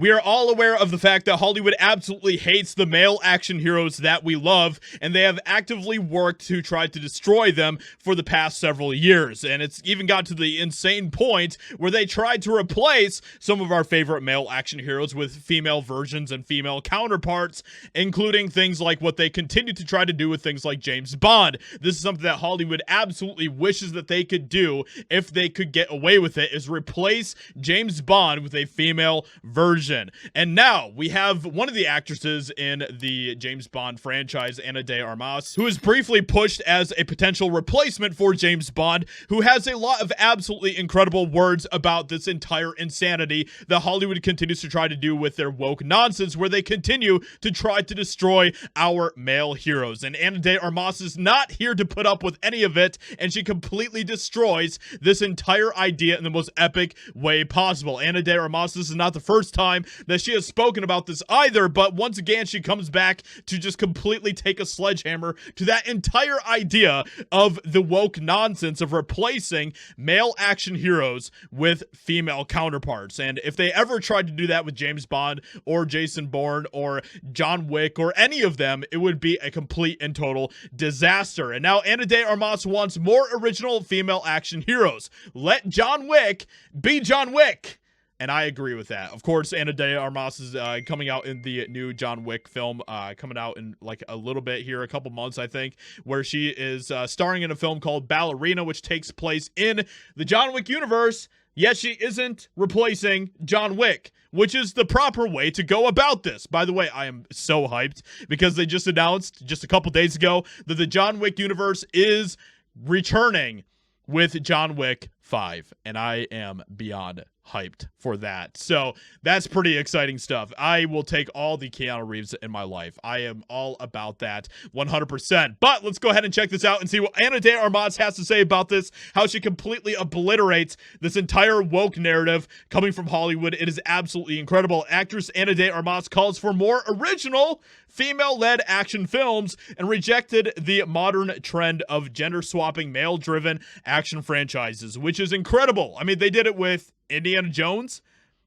We are all aware of the fact that Hollywood absolutely hates the male action heroes that we love, and they have actively worked to try to destroy them for the past several years. And it's even got to the insane point where they tried to replace some of our favorite male action heroes with female versions and female counterparts, including things like what they continue to try to do with things like James Bond. This is something that Hollywood absolutely wishes that they could do if they could get away with it, is replace James Bond with a female version. And now we have one of the actresses in the James Bond franchise, Ana de Armas, who is briefly pushed as a potential replacement for James Bond, who has a lot of absolutely incredible words about this entire insanity that Hollywood continues to try to do with their woke nonsense, where they continue to try to destroy our male heroes. And Ana de Armas is not here to put up with any of it, and she completely destroys this entire idea in the most epic way possible. Ana de Armas, this is not the first time that she has spoken about this either, but once again she comes back to just completely take a sledgehammer to that entire idea of the woke nonsense of replacing male action heroes with female counterparts. And if they ever tried to do that with James Bond or Jason Bourne or John Wick or any of them, it would be a complete and total disaster. And now Ana de Armas wants more original female action heroes. Let John Wick be John Wick. And I agree with that. Of course, Ana de Armas is coming out in the new John Wick film, coming out in like a little bit here, a couple months, I think, where she is starring in a film called Ballerina, which takes place in the John Wick universe. Yet she isn't replacing John Wick, which is the proper way to go about this. By the way, I am so hyped because they just announced just a couple days ago that the John Wick universe is returning with John Wick 5, and I am beyond hyped for that. So that's pretty exciting stuff. I will take all the Keanu Reeves in my life. I am all about that 100%. But let's go ahead and check this out and see what Ana de Armas has to say about this, how she completely obliterates this entire woke narrative coming from Hollywood. It is absolutely incredible. Actress Ana de Armas calls for more original female-led action films and rejected the modern trend of gender-swapping male-driven action franchises, which is incredible. I mean, they did it with Indiana Jones.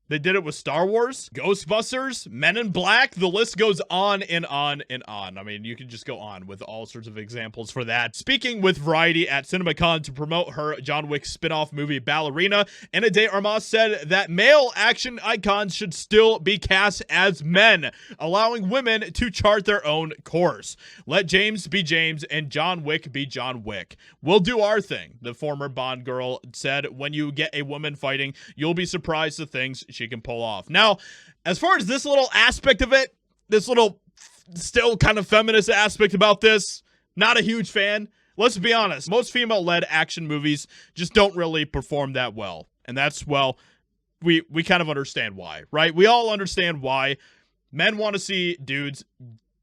They did it with Star Wars, Ghostbusters, Men in Black. The list goes on and on and on. I mean, you can just go on with all sorts of examples for that. Speaking with Variety at CinemaCon to promote her John Wick spin-off movie Ballerina, Ana de Armas said that male action icons should still be cast as men, allowing women to chart their own course. Let James be James and John Wick be John Wick. We'll do our thing, the former Bond girl said. When you get a woman fighting, you'll be surprised the things she can pull off. Now, as far as this little aspect of it, this little still kind of feminist aspect about this, not a huge fan. Let's be honest, most female-led action movies just don't really perform that well. And that's, well, we kind of understand why, right? We all understand why. Men want to see dudes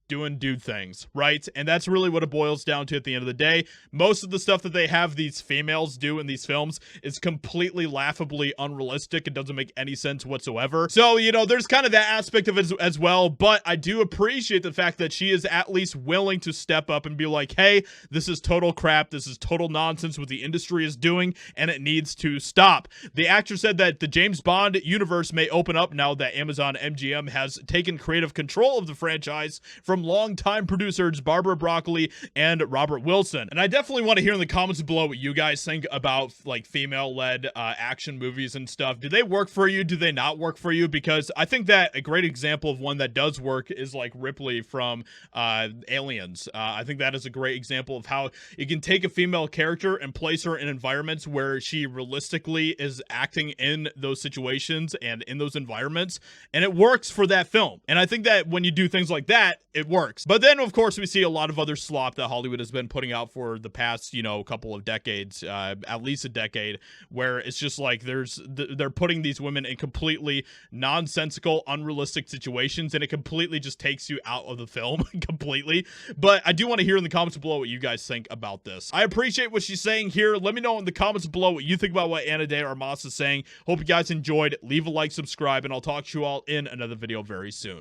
doing dude things, right? And that's really what it boils down to at the end of the day. Most of the stuff that they have these females do in these films is completely laughably unrealistic. It doesn't make any sense whatsoever. So, you know, there's kind of that aspect of it as well, but I do appreciate the fact that she is at least willing to step up and be like, hey, this is total crap. This is total nonsense what the industry is doing, and it needs to stop. The actor said that the James Bond universe may open up now that Amazon MGM has taken creative control of the franchise from longtime producers Barbara Broccoli and Robert Wilson. And I definitely want to hear in the comments below what you guys think about like female-led action movies and stuff. Do they work for you? Do they not work for you? Because I think that a great example of one that does work is like Ripley from Aliens. I think that is a great example of how you can take a female character and place her in environments where she realistically is acting in those situations and in those environments, and it works for that film. And I think that when you do things like that, it works. But then, of course, we see a lot of other slop that Hollywood has been putting out for the past, you know, couple of decades, at least a decade, where it's just like they're putting these women in completely nonsensical, unrealistic situations, and it completely just takes you out of the film completely. But I do want to hear in the comments below what you guys think about this. I appreciate what she's saying here. Let me know in the comments below what you think about what Ana de Armas is saying. Hope you guys enjoyed. Leave a like, subscribe, and I'll talk to you all in another video very soon.